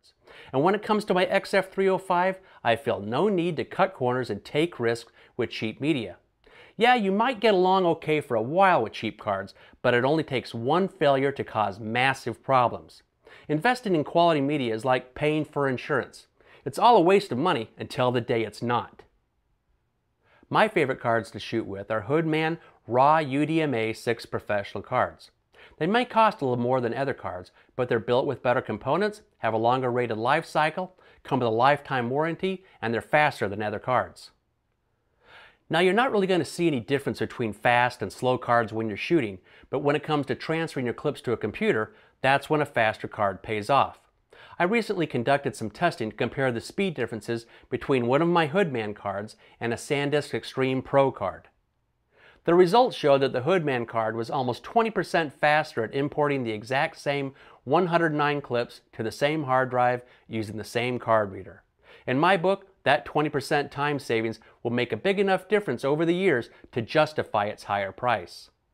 cards. And when it comes to my XF305, I feel no need to cut corners and take risks with cheap media. Yeah, you might get along okay for a while with cheap cards, but it only takes one failure to cause massive problems. Investing in quality media is like paying for insurance. It's all a waste of money until the day it's not. My favorite cards to shoot with are Hoodman Raw UDMA 6 professional cards. They might cost a little more than other cards, but they're built with better components, have a longer rated life cycle, come with a lifetime warranty, and they're faster than other cards. Now, you're not really going to see any difference between fast and slow cards when you're shooting, but when it comes to transferring your clips to a computer, that's when a faster card pays off. I recently conducted some testing to compare the speed differences between one of my Hoodman cards and a SanDisk Extreme Pro card. The results showed that the Hoodman card was almost 20% faster at importing the exact same 109 clips to the same hard drive using the same card reader. In my book, that 20% time savings will make a big enough difference over the years to justify its higher price.